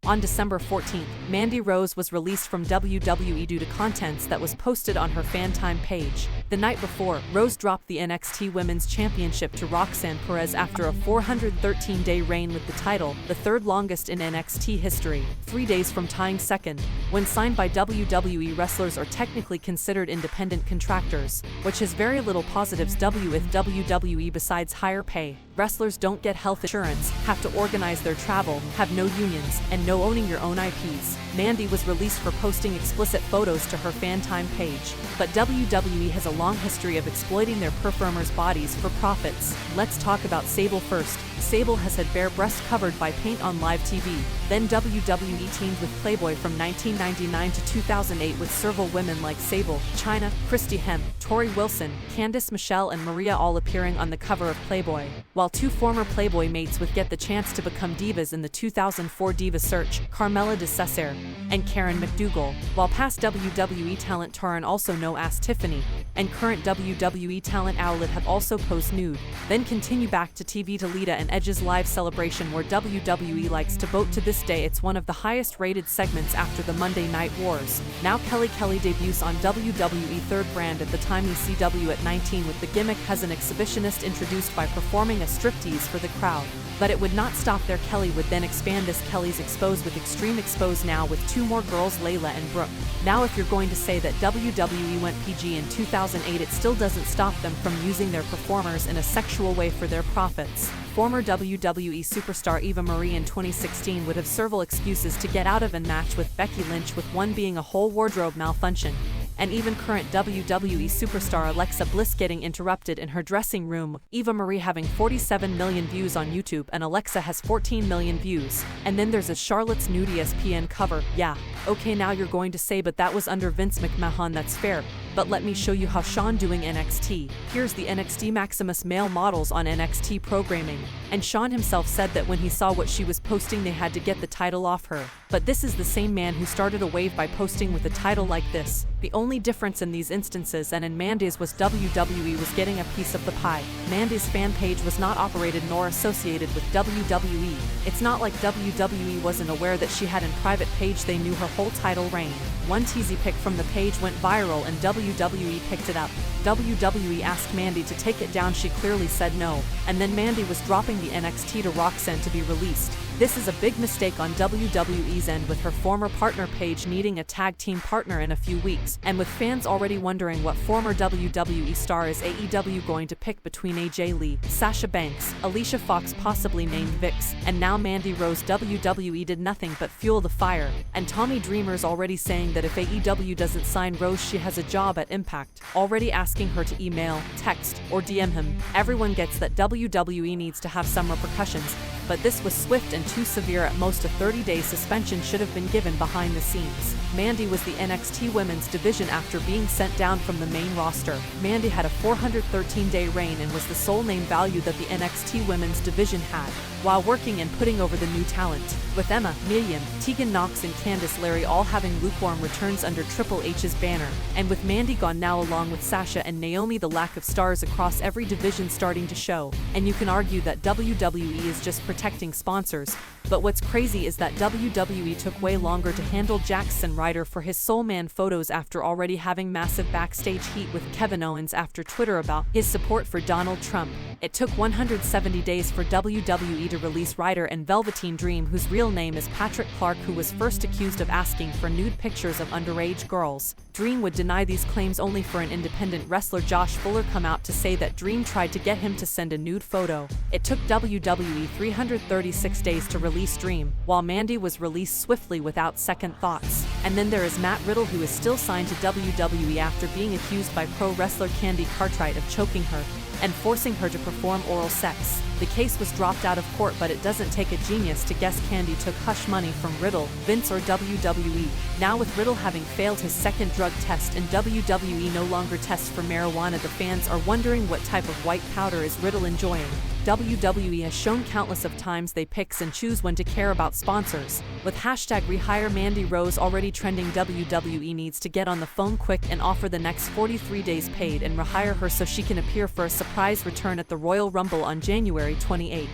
On December 14th, Mandy Rose was released from WWE due to contents that was posted on her FanTime page. The night before, Rose dropped the NXT Women's Championship to Roxanne Perez after a 413-day reign with the title, the third longest in NXT history, 3 days from tying second. When signed by WWE, wrestlers are technically considered independent contractors, which has very little positives with WWE besides higher pay. Wrestlers don't get health insurance, have to organize their travel, have no unions, and no owning your own IPs. Mandy was released for posting explicit photos to her FanTime page, but WWE has a long history of exploiting their performers' bodies for profits. Let's talk about Sable first. Sable has had bare breasts covered by paint on live TV. Then WWE teamed with Playboy from 1999 to 2008 with Serval women like Sable, Chyna, Christy, Hemme, Torrie Wilson, Candice, Michelle, and Maria all appearing on the cover of Playboy, while two former Playboy mates would get the chance to become divas in the 2004 Diva Search, Carmella de Cesare and Karen McDougal, while past WWE talent Taryn, also known as Tiffany, and current WWE talent Ouellet have also posed nude. Then continue back to TV to Lita and Edge's live celebration, where WWE likes to vote. To this day, it's one of the highest rated segments after the Monday Night Wars. Now Kelly debuts on WWE third brand at the time ECW at 19 with the gimmick as an exhibitionist introduced by performing a striptease for the crowd. But it would not stop there. Kelly would then expand this Kelly's Exposed with Extreme Expose, now with two more girls, Layla and Brooke. Now if you're going to say that WWE went PG in 2008, it still doesn't stop them from using their performers in a sexual way for their profits. Former WWE superstar Eva Marie in 2016 would have several excuses to get out of a match with Becky Lynch, with one being a whole wardrobe malfunction, and even current WWE superstar Alexa Bliss getting interrupted in her dressing room, Eva Marie having 47 million views on YouTube and Alexa has 14 million views. And then there's a Charlotte's Nude ESPN cover. Yeah, okay, now you're going to say, but that was under Vince McMahon. That's fair, but let me show you how Sean doing NXT. Here's the NXT Maximus male models on NXT programming, and Sean himself said that when he saw what she was posting, they had to get the title off her. But this is the same man who started a wave by posting with a title like this. The only difference in these instances and in Mandy's was WWE was getting a piece of the pie. Mandy's fan page was not operated nor associated with WWE. It's not like WWE wasn't aware that she had in private page. They knew her whole title reign. One teasy pic from the page went viral and WWE picked it up. WWE asked Mandy to take it down. She clearly said no, and then Mandy was dropping the NXT to Roxanne to be released. This is a big mistake on WWE's end, with her former partner Paige needing a tag team partner in a few weeks, and with fans already wondering what former WWE star is AEW going to pick between AJ Lee, Sasha Banks, Alicia Fox, possibly named Vix, and now Mandy Rose. WWE did nothing but fuel the fire, and Tommy Dreamer's already saying that if AEW doesn't sign Rose, she has a job at Impact, already asking her to email, text, or DM him. Everyone gets that WWE needs to have some repercussions, but this was swift and too severe. At most a 30-day suspension should have been given behind the scenes. Mandy was the NXT Women's Division after being sent down from the main roster. Mandy had a 413-day reign and was the sole name value that the NXT Women's Division had, while working and putting over the new talent, with Emma, Miriam, Tegan Nox and Candice LeRae all having lukewarm returns under Triple H's banner, and with Mandy gone now along with Sasha and Naomi, the lack of stars across every division starting to show. And you can argue that WWE is just protecting sponsors, but what's crazy is that WWE took way longer to handle Jackson Ryder for his Soul Man photos after already having massive backstage heat with Kevin Owens after Twitter about his support for Donald Trump. It took 170 days for WWE to release Ryder and Velveteen Dream, whose real name is Patrick Clark, who was first accused of asking for nude pictures of underage girls. Dream would deny these claims, only for an independent wrestler Josh Fuller come out to say that Dream tried to get him to send a nude photo. It took WWE 336 days to release Dream, while Mandy was released swiftly without second thoughts. And then there is Matt Riddle, who is still signed to WWE after being accused by pro wrestler Candy Cartwright of choking her and forcing her to perform oral sex. The case was dropped out of court, but it doesn't take a genius to guess Candy took hush money from Riddle, Vince, or WWE. Now with Riddle having failed his second drug test and WWE no longer tests for marijuana, the fans are wondering what type of white powder is Riddle enjoying. WWE has shown countless of times they picks and choose when to care about sponsors. With hashtag Rehire Mandy Rose already trending, WWE needs to get on the phone quick and offer the next 43 days paid and rehire her so she can appear for a surprise return at the Royal Rumble on January 28.